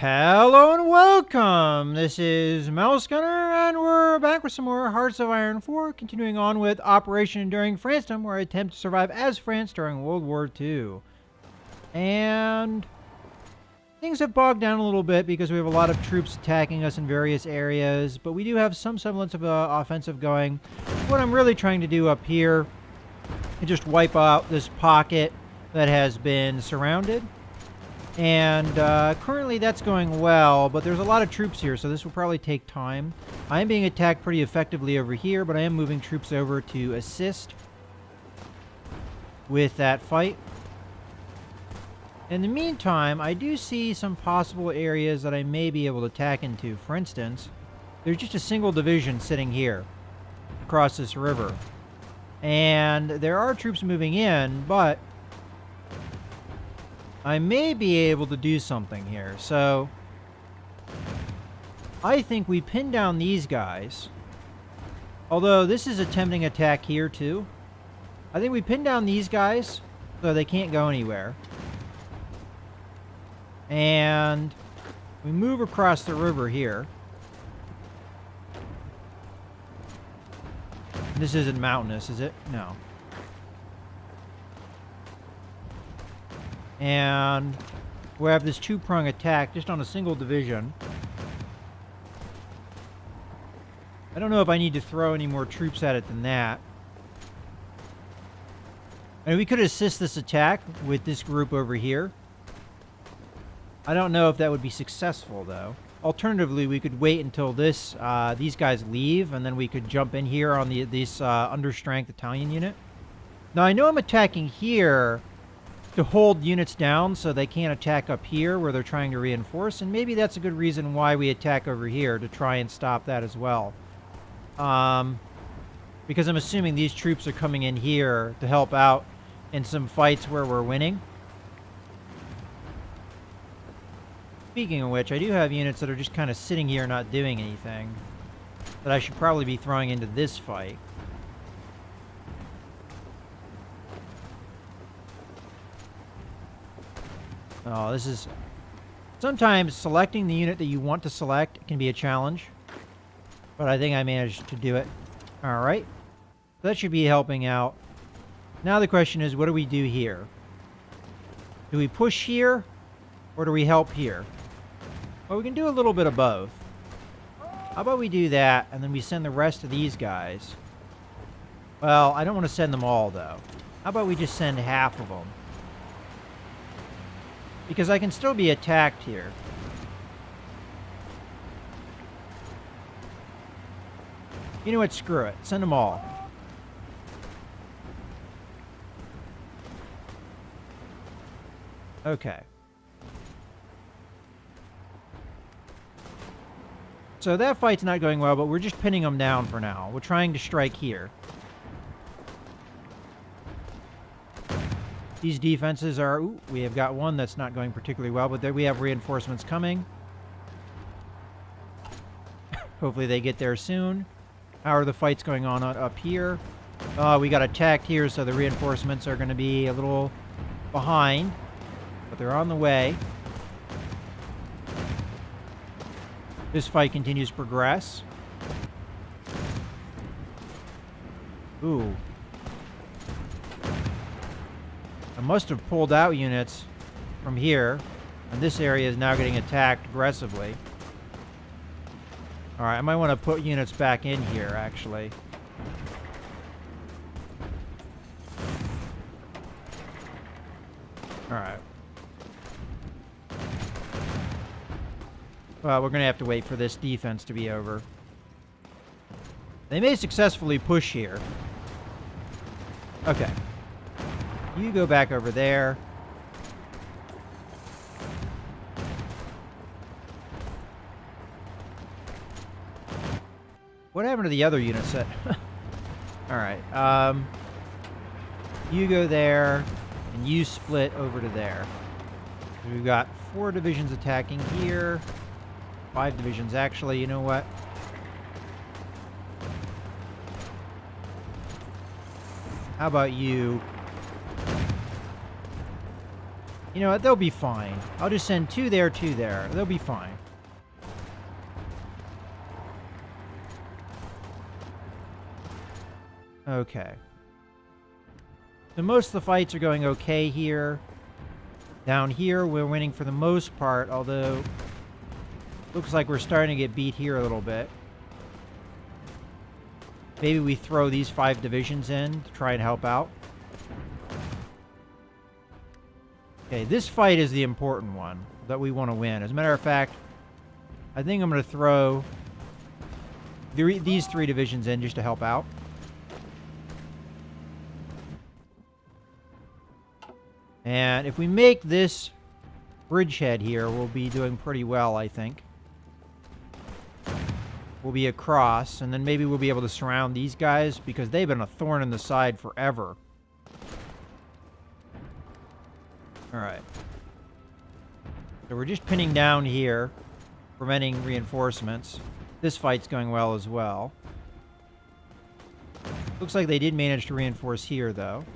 Hello and welcome! This is Mouse Gunner, and we're back with some more Hearts of Iron 4, continuing on with Operation Enduring Francedom, where I attempt to survive as France during World War II. And things have bogged down a little bit because we have a lot of troops attacking us in various areas, but we do have some semblance of an offensive going. What I'm really trying to do up here is just wipe out this pocket that has been surrounded. And currently that's going well, but there's a lot of troops here, so this will probably take time. I am being attacked pretty effectively over here, but I am moving troops over to assist with that fight. In the meantime, I do see some possible areas that I may be able to attack into. For instance, there's just a single division sitting here across this river. And there are troops moving in, but I may be able to do something here. So I think we pin down these guys. Although this is attempting attack here too. I think we pin down these guys so they can't go anywhere. And we move across the river here. This isn't mountainous, is it? No. And we have this two-prong attack just on a single division. I don't know if I need to throw any more troops at it than that. And we could assist this attack with this group over here. I don't know if that would be successful, though. Alternatively, we could wait until these guys leave, and then we could jump in here on this understrength Italian unit. Now, I know I'm attacking here to hold units down so they can't attack up here where they're trying to reinforce, and maybe that's a good reason why we attack over here, to try and stop that as well. Because I'm assuming these troops are coming in here to help out in some fights where we're winning. Speaking of which, I do have units that are just kind of sitting here not doing anything that I should probably be throwing into this fight. Oh, this is... Sometimes selecting the unit that you want to select can be a challenge. But I think I managed to do it. Alright. That should be helping out. Now the question is, what do we do here? Do we push here? Or do we help here? Well, we can do a little bit of both. How about we do that, and then we send the rest of these guys? Well, I don't want to send them all, though. How about we just send half of them? Because I can still be attacked here. You know what? Screw it. Send them all. Okay. So that fight's not going well, but we're just pinning them down for now. We're trying to strike here. These defenses are... Ooh, we have got one that's not going particularly well, but there we have reinforcements coming. Hopefully they get there soon. How are the fights going on up here? We got attacked here, so the reinforcements are going to be a little behind. But they're on the way. This fight continues to progress. Ooh. I must have pulled out units from here, and this area is now getting attacked aggressively. Alright, I might want to put units back in here, actually. Alright. Well, we're going to have to wait for this defense to be over. They may successfully push here. Okay. You go back over there. What happened to the other unit set? Alright. You go there, and you split over to there. We've got 4 divisions attacking here. 5 divisions, actually. You know what? How about you You know what? They'll be fine. I'll just send 2 there, 2 there. They'll be fine. Okay. So most of the fights are going okay here. Down here, we're winning for the most part, although looks like we're starting to get beat here a little bit. Maybe we throw these 5 divisions in to try and help out. Okay, this fight is the important one that we want to win. As a matter of fact, I think I'm going to throw these 3 divisions in just to help out. And if we make this bridgehead here, we'll be doing pretty well, I think. We'll be across, and then maybe we'll be able to surround these guys because they've been a thorn in the side forever. Alright. So we're just pinning down here, preventing reinforcements. This fight's going well as well. Looks like they did manage to reinforce here, though.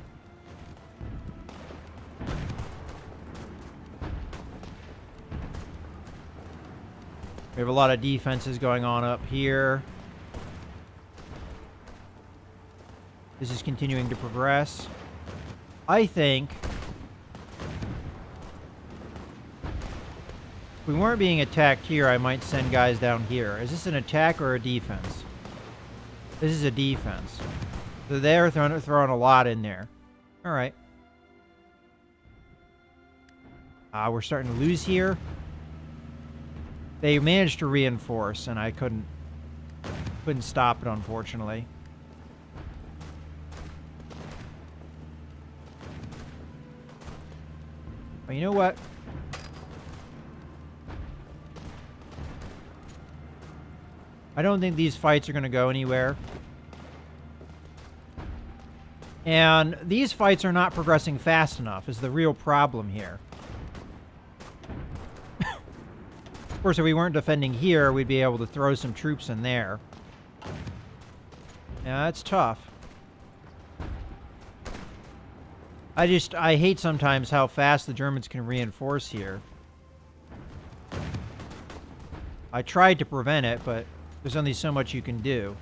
We have a lot of defenses going on up here. This is continuing to progress. I think if we weren't being attacked here, I might send guys down here. Is this an attack or a defense? This is a defense. So they're throwing a lot in there. All right. We're starting to lose here. They managed to reinforce, and I couldn't stop it, unfortunately. But you know what? I don't think these fights are going to go anywhere. And these fights are not progressing fast enough, is the real problem here. Of course, if we weren't defending here, we'd be able to throw some troops in there. Yeah, that's tough. I hate sometimes how fast the Germans can reinforce here. I tried to prevent it, but there's only so much you can do.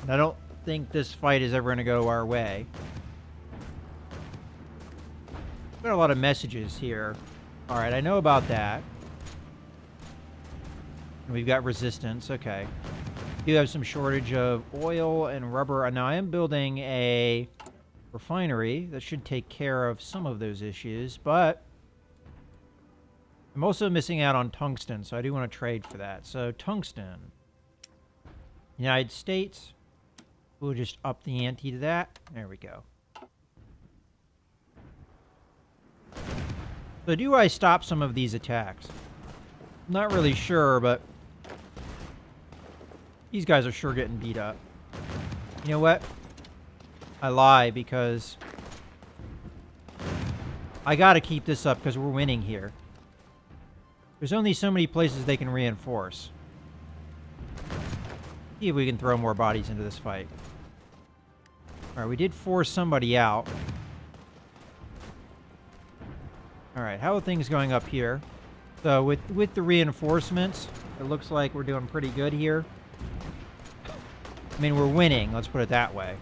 And I don't think this fight is ever going to go our way. Got a lot of messages here. Alright, I know about that. And we've got resistance, okay. We do have some shortage of oil and rubber. Now I am building a refinery that should take care of some of those issues, but I'm also missing out on tungsten, so I do want to trade for that. So tungsten. United States. We'll just up the ante to that. There we go. So do I stop some of these attacks? I'm not really sure, but these guys are sure getting beat up. You know what? I lie because I gotta keep this up because we're winning here. There's only so many places they can reinforce. See if we can throw more bodies into this fight. Alright, we did force somebody out. Alright, how are things going up here? So with the reinforcements, it looks like we're doing pretty good here. I mean, we're winning, let's put it that way.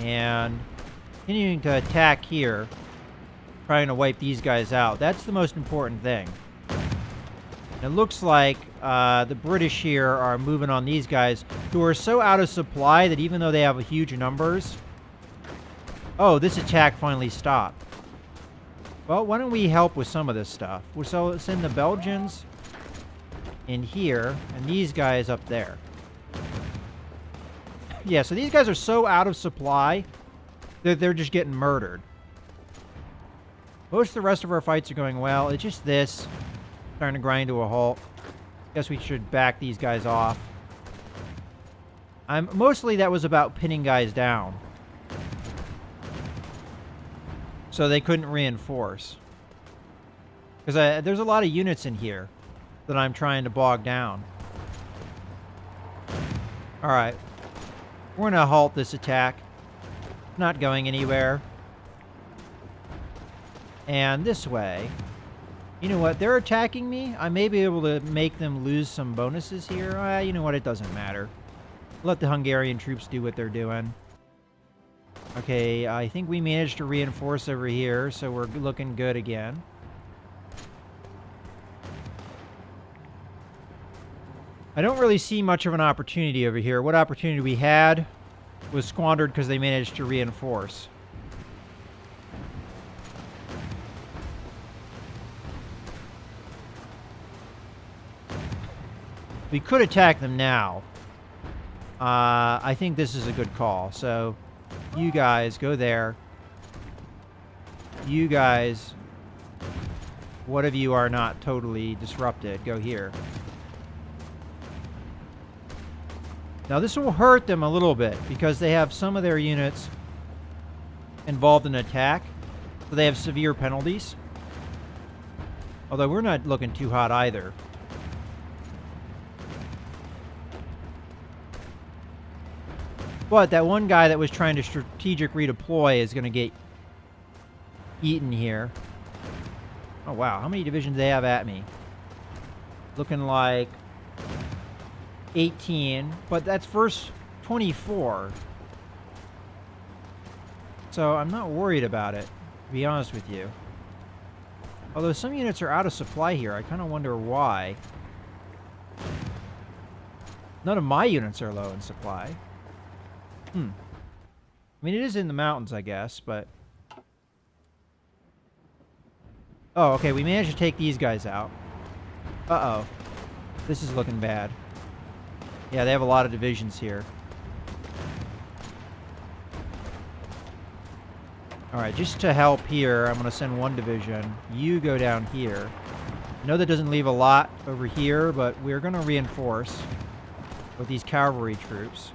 And continuing to attack here, trying to wipe these guys out. That's the most important thing. It looks like the British here are moving on these guys who are so out of supply that even though they have huge numbers... Oh, this attack finally stopped. Well, why don't we help with some of this stuff? We'll send the Belgians in here and these guys up there. Yeah, so these guys are so out of supply that they're just getting murdered. Most of the rest of our fights are going well. It's just this starting to grind to a halt. Guess we should back these guys off. Mostly that was about pinning guys down. So they couldn't reinforce. Because there's a lot of units in here. that I'm trying to bog down. Alright. We're going to halt this attack. Not going anywhere. And this way. You know what? They're attacking me. I may be able to make them lose some bonuses here. You know what? It doesn't matter. Let the Hungarian troops do what they're doing. Okay, I think we managed to reinforce over here, so we're looking good again. I don't really see much of an opportunity over here. What opportunity we had was squandered because they managed to reinforce. We could attack them now. I think this is a good call. So, you guys, go there. You guys, what of you are not totally disrupted, go here. Now, this will hurt them a little bit because they have some of their units involved in attack. So they have severe penalties. Although we're not looking too hot either. But that one guy that was trying to strategic redeploy is going to get eaten here. Oh, wow. How many divisions do they have at me? Looking like 18. But that's first 24. So I'm not worried about it, to be honest with you. Although some units are out of supply here. I kind of wonder why. None of my units are low in supply. I mean, it is in the mountains, I guess, but... Oh, okay, we managed to take these guys out. Uh-oh. This is looking bad. Yeah, they have a lot of divisions here. Alright, just to help here, I'm going to send one division. You go down here. I know that doesn't leave a lot over here, but we're going to reinforce with these cavalry troops.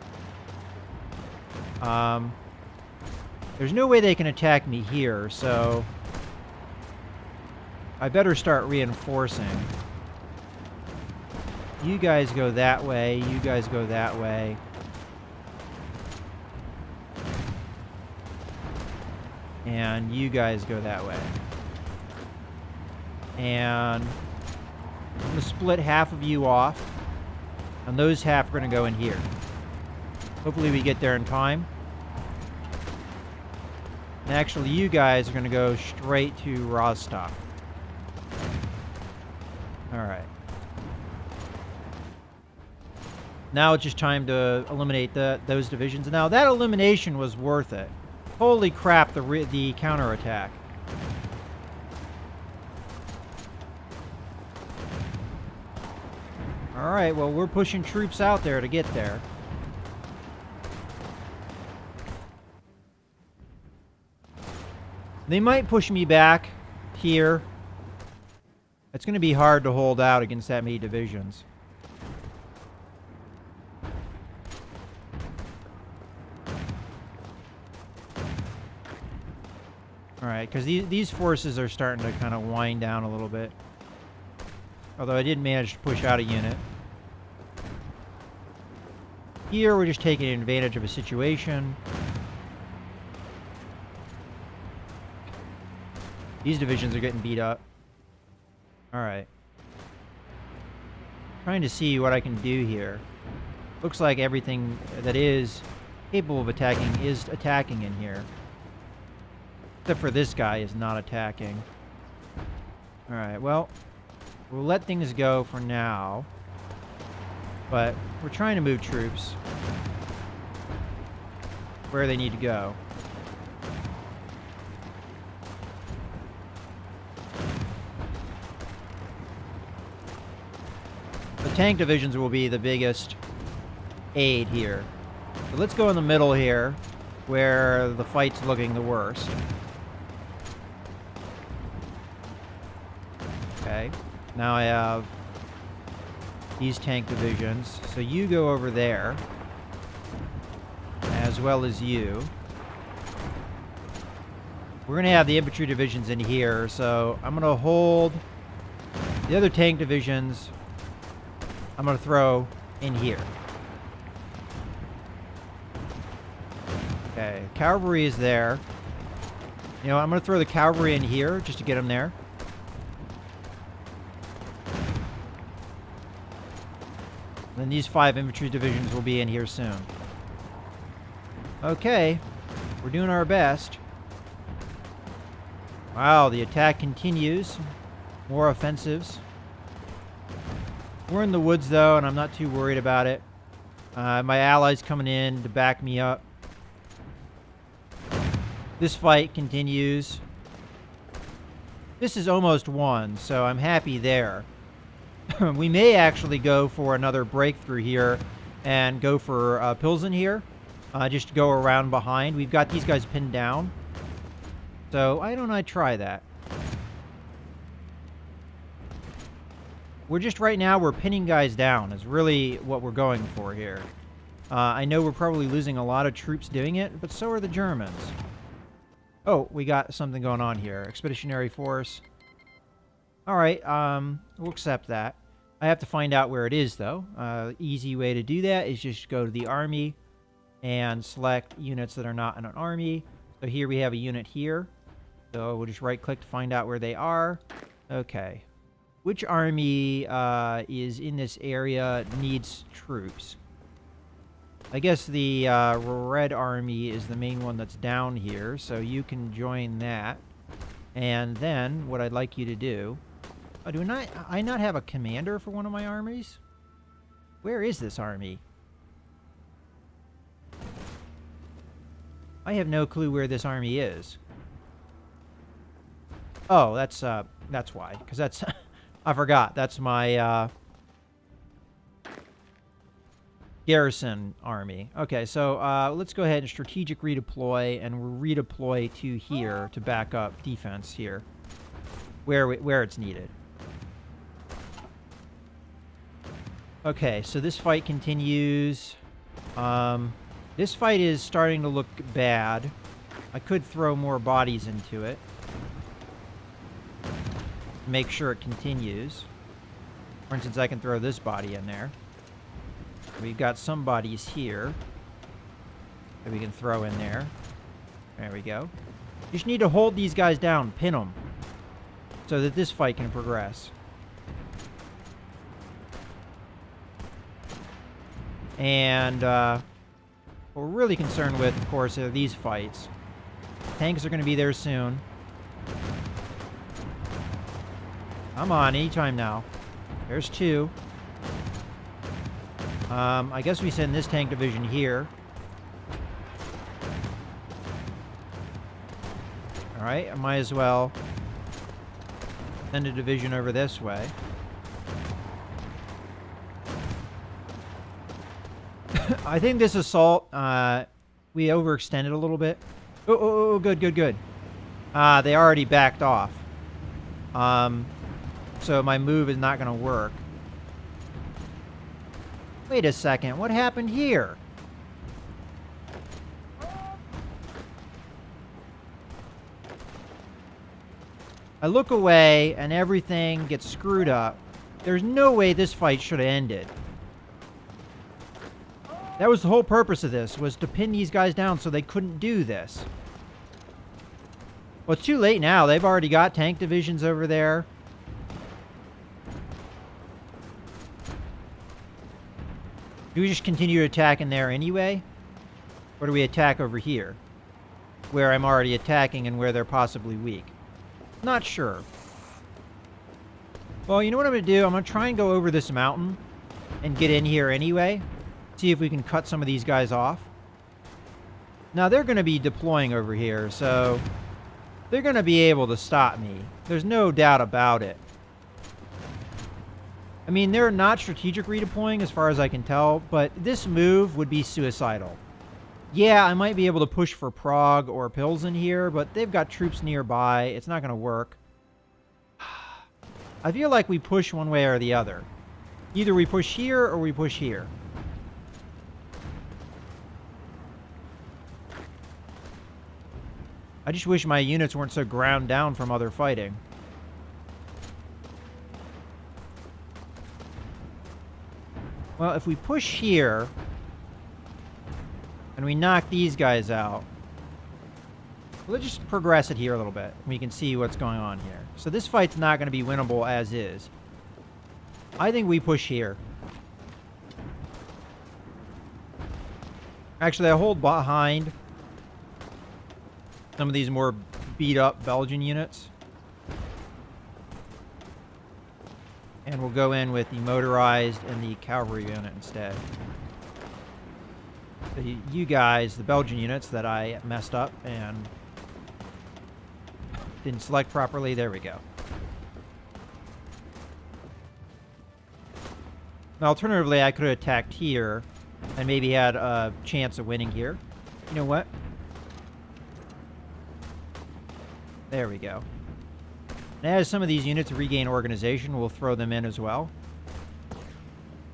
There's no way they can attack me here, so I better start reinforcing. You guys go that way, you guys go that way. And you guys go that way. And I'm going to split half of you off, and those half are going to go in here. Hopefully we get there in time. And actually, you guys are going to go straight to Rostock. Alright. Now it's just time to eliminate those divisions. Now, that elimination was worth it. Holy crap, the counterattack. Alright, well, we're pushing troops out there to get there. They might push me back here. It's going to be hard to hold out against that many divisions. Alright, because these forces are starting to kind of wind down a little bit. Although I did manage to push out a unit. Here we're just taking advantage of a situation. These divisions are getting beat up. Alright. Trying to see what I can do here. Looks like everything that is capable of attacking is attacking in here. Except for this guy is not attacking. Alright, well, we'll let things go for now. But we're trying to move troops where they need to go. The tank divisions will be the biggest aid here. So let's go in the middle here, where the fight's looking the worst. Okay, now I have these tank divisions. So you go over there, as well as you. We're going to have the infantry divisions in here, so I'm going to hold the other tank divisions I'm going to throw in here. Okay, cavalry is there. You know, I'm going to throw the cavalry in here just to get them there. Then these 5 infantry divisions will be in here soon. Okay, we're doing our best. Wow, the attack continues. More offensives. We're in the woods, though, and I'm not too worried about it. My allies coming in to back me up. This fight continues. This is almost won, so I'm happy there. We may actually go for another breakthrough here and go for Pilsen here. Just to go around behind. We've got these guys pinned down. So why don't I try that? We're just right now, we're pinning guys down is really what we're going for here. I know we're probably losing a lot of troops doing it, but so are the Germans. Oh, we got something going on here. Expeditionary force. Alright, we'll accept that. I have to find out where it is, though. Easy way to do that is just go to the army and select units that are not in an army. So here we have a unit here. So we'll just right-click to find out where they are. Okay. Which army is in this area needs troops? I guess the Red Army is the main one that's down here, so you can join that. And then, what I'd like you to do... Oh, do I not have a commander for one of my armies? Where is this army? I have no clue where this army is. Oh, that's why. Because that's... I forgot. That's my... garrison army. Okay, so let's go ahead and strategic redeploy, and we'll redeploy to here to back up defense here, where it's needed. Okay, so this fight continues. This fight is starting to look bad. I could throw more bodies into it. Make sure it continues. For instance, I can throw this body in there. We've got some bodies here that we can throw in there. There we go. You just need to hold these guys down, pin them, so that this fight can progress. And what we're really concerned with, of course, are these fights. Tanks are going to be there soon. Come on, anytime now. There's 2. I guess we send this tank division here. Alright, I might as well send a division over this way. I think this assault, we overextended a little bit. Oh, good. They already backed off. So my move is not going to work. Wait a second, what happened here? I look away and everything gets screwed up. There's no way this fight should have ended. That was the whole purpose of this, was to pin these guys down so they couldn't do this. Well, it's too late now. They've already got tank divisions over there. Do we just continue to attack in there anyway? Or do we attack over here? Where I'm already attacking and where they're possibly weak. Not sure. Well, you know what I'm going to do? I'm going to try and go over this mountain and get in here anyway. See if we can cut some of these guys off. Now, they're going to be deploying over here, so they're going to be able to stop me. There's no doubt about it. I mean, they're not strategic redeploying as far as I can tell, but this move would be suicidal. Yeah, I might be able to push for Prague or Pilsen here, but they've got troops nearby. It's not going to work. I feel like we push one way or the other. Either we push here or we push here. I just wish my units weren't so ground down from other fighting. Well, if we push here and we knock these guys out, let's just progress it here a little bit. We can see what's going on here. So this fight's not going to be winnable as is. I think we push here. Actually, I hold behind some of these more beat-up Belgian units. And we'll go in with the motorized and the cavalry unit instead. So you guys, the Belgian units that I messed up and didn't select properly, there we go. Now, alternatively, I could have attacked here and maybe had a chance of winning here. You know what? There we go. And as some of these units regain organization, we'll throw them in as well.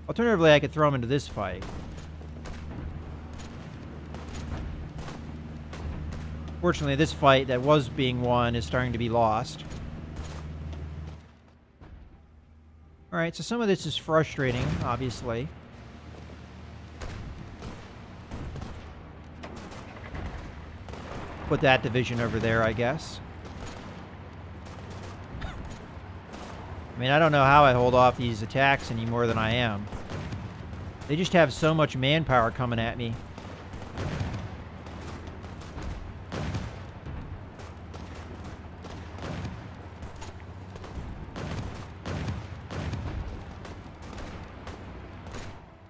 Alternatively, I could throw them into this fight. Fortunately, this fight that was being won is starting to be lost. Alright, so some of this is frustrating, obviously. Put that division over there, I guess. I mean, I don't know how I hold off these attacks any more than I am. They just have so much manpower coming at me.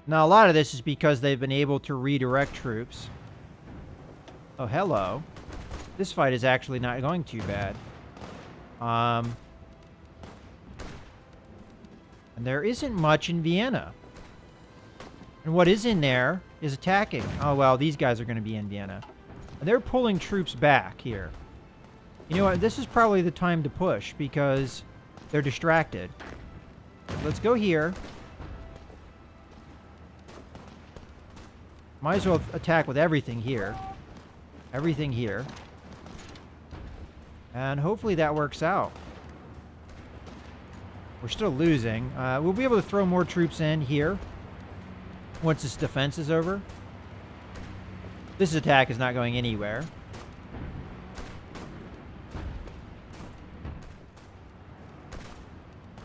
Now, a lot of this is because they've been able to redirect troops. Oh, hello. This fight is actually not going too bad. And there isn't much in Vienna. And what is in there is attacking. Oh, well, these guys are going to be in Vienna. And they're pulling troops back here. You know what? This is probably the time to push because they're distracted. Let's go here. Might as well attack with everything here. Everything here. And hopefully that works out. We're still losing. We'll be able to throw more troops in here once this defense is over. This attack is not going anywhere.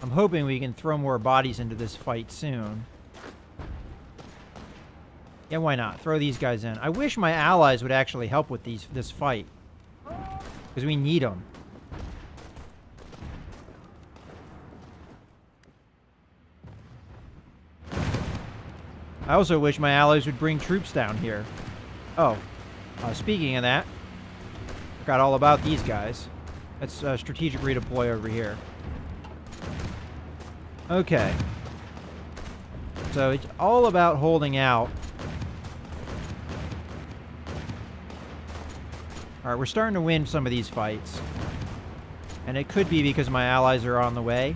I'm hoping we can throw more bodies into this fight soon. Yeah, why not? Throw these guys in. I wish my allies would actually help with this fight. Because we need them. I also wish my allies would bring troops down here. Oh, speaking of that, forgot all about these guys. That's strategic redeploy over here. Okay. So it's all about holding out. Alright, we're starting to win some of these fights. And it could be because my allies are on the way.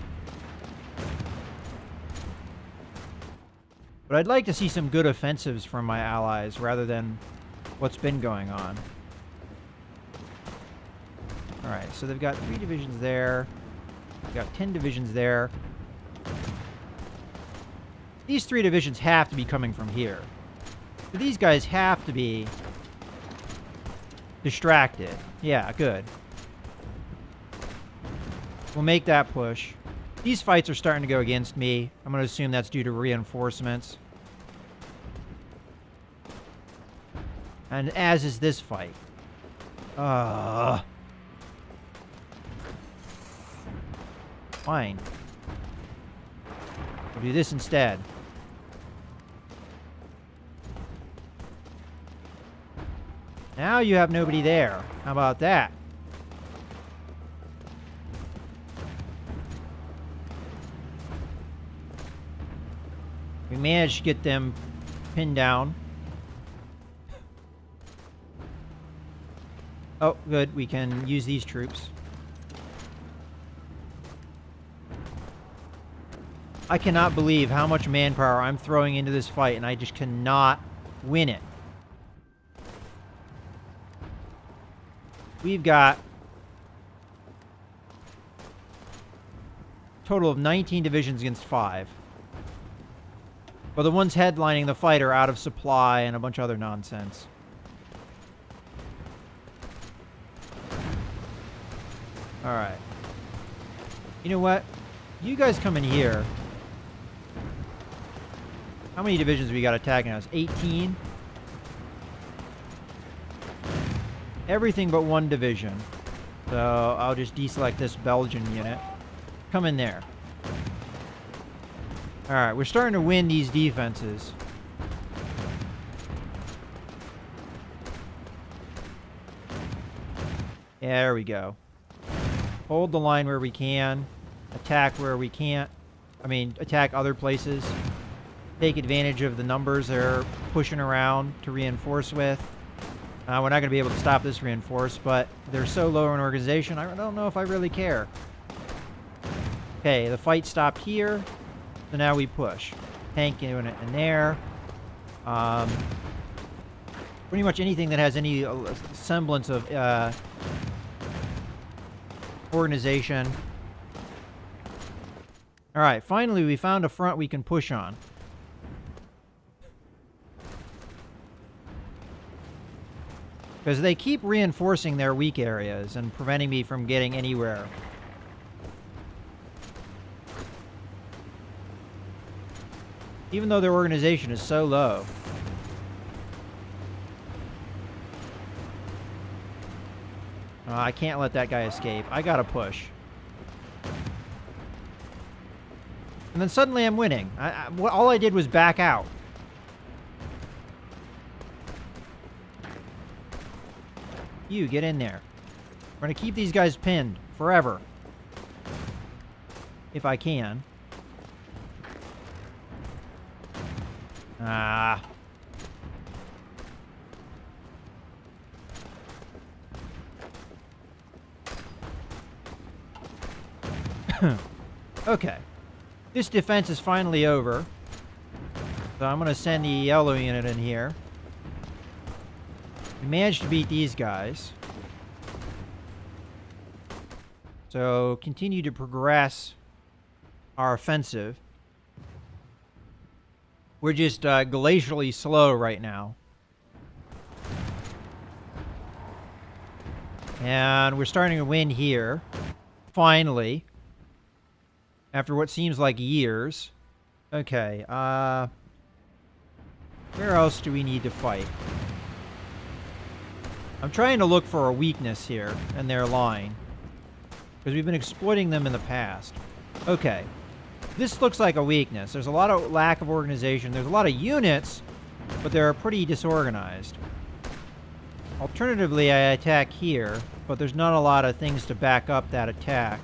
But I'd like to see some good offensives from my allies rather than what's been going on. Alright, so they've got 3 divisions there. They've got 10 divisions there. These 3 divisions have to be coming from here. So these guys have to be distracted. Yeah, good. We'll make that push. These fights are starting to go against me. I'm going to assume that's due to reinforcements. And as is this fight. Fine. We'll do this instead. Now you have nobody there. How about that? We managed to get them pinned down. Oh, good. We can use these troops. I cannot believe how much manpower I'm throwing into this fight, and I just cannot win it. We've got a total of 19 divisions against 5. But the ones headlining the fight are out of supply and a bunch of other nonsense. Alright. You know what? You guys come in here. How many divisions we got attacking us? 18? Everything but one division. So I'll just deselect this Belgian unit. Come in there. Alright, we're starting to win these defenses. Yeah, there we go. Hold the line where we can. Attack where we can't. I mean, attack other places. Take advantage of the numbers they're pushing around to reinforce with. We're not going to be able to stop this reinforce, but they're so low in organization, I don't know if I really care. Okay, the fight stopped here. So now we push. Tank unit in there. Pretty much anything that has any semblance of organization. Alright, finally we found a front we can push on. Because they keep reinforcing their weak areas and preventing me from getting anywhere. Even though their organization is so low. I can't let that guy escape. I gotta push. And then suddenly I'm winning. All I did was back out. You, get in there. We're gonna keep these guys pinned forever. If I can. Ah. Okay. This defense is finally over. So I'm going to send the yellow unit in here. We managed to beat these guys. So continue to progress our offensive. We're just glacially slow right now. And we're starting to win here. Finally. After what seems like years. Okay, where else do we need to fight? I'm trying to look for a weakness here in their line. Because we've been exploiting them in the past. Okay. This looks like a weakness. There's a lot of lack of organization. There's a lot of units, but they're pretty disorganized. Alternatively, I attack here, but there's not a lot of things to back up that attack.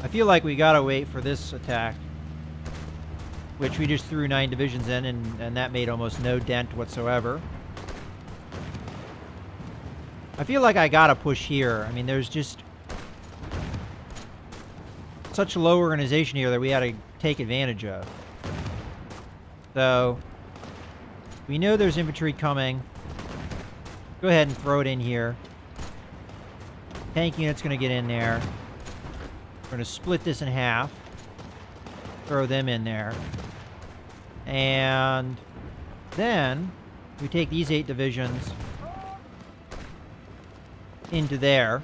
I feel like we gotta wait for this attack, which we just threw 9 divisions in, and that made almost no dent whatsoever. I feel like I gotta push here. I mean, there's just such low organization here that we had to take advantage of. So, we know there's infantry coming. Go ahead and throw it in here. Tank unit's gonna get in there. We're going to split this in half. Throw them in there. And then we take these 8 divisions into there.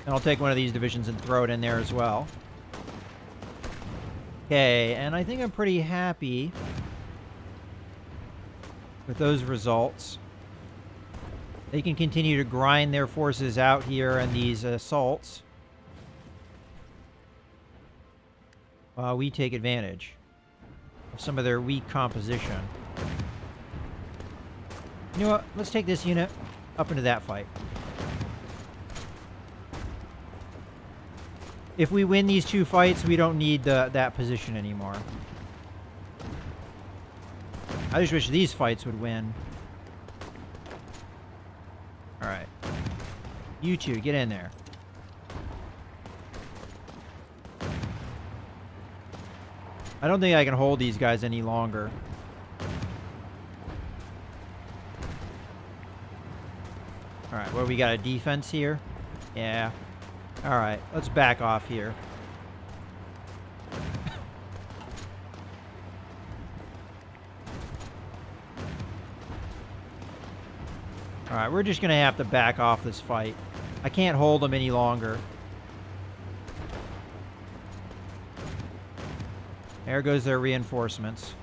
And I'll take one of these divisions and throw it in there as well. Okay, and I think I'm pretty happy with those results. They can continue to grind their forces out here in these assaults. While we take advantage of some of their weak composition. You know what? Let's take this unit up into that fight. If we win these 2 fights, we don't need that position anymore. I just wish these fights would win. Alright. You two, get in there. I don't think I can hold these guys any longer. Alright, well, we got a defense here. Yeah. Alright, let's back off here. Alright, we're just going to have to back off this fight. I can't hold them any longer. There goes their reinforcements.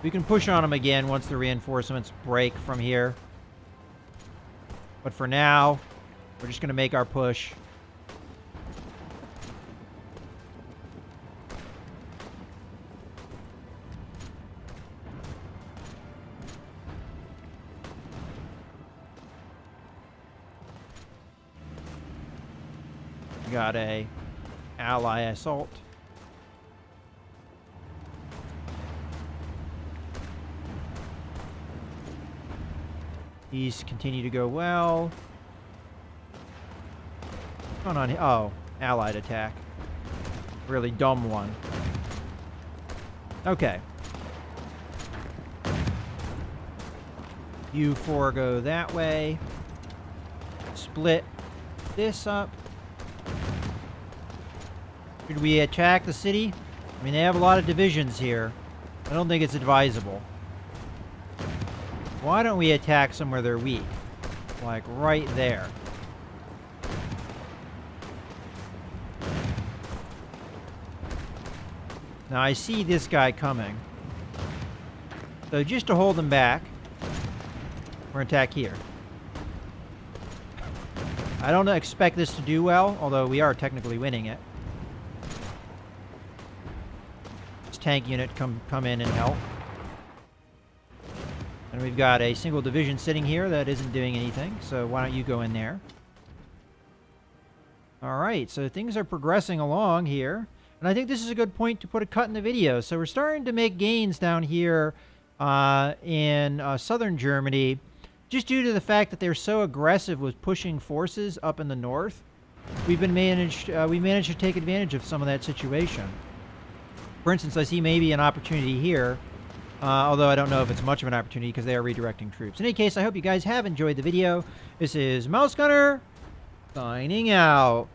We can push on them again once the reinforcements break from here. But for now, we're just going to make our push. Got a ally assault. These continue to go well. What's going on here? Oh, allied attack. Really dumb one. Okay. You four go that way. Split this up. Should we attack the city? I mean, they have a lot of divisions here. I don't think it's advisable. Why don't we attack somewhere they're weak? Like right there. Now I see this guy coming. So just to hold them back, we're going to attack here. I don't expect this to do well, although we are technically winning it. This tank unit come in and help. And we've got a single division sitting here that isn't doing anything, so why don't you go in there? Alright, so things are progressing along here. And I think this is a good point to put a cut in the video. So we're starting to make gains down here in southern Germany, just due to the fact that they're so aggressive with pushing forces up in the north. We managed to take advantage of some of that situation. For instance, I see maybe an opportunity here. Although I don't know if it's much of an opportunity because they are redirecting troops. In any case, I hope you guys have enjoyed the video. This is Mouse Gunner, signing out.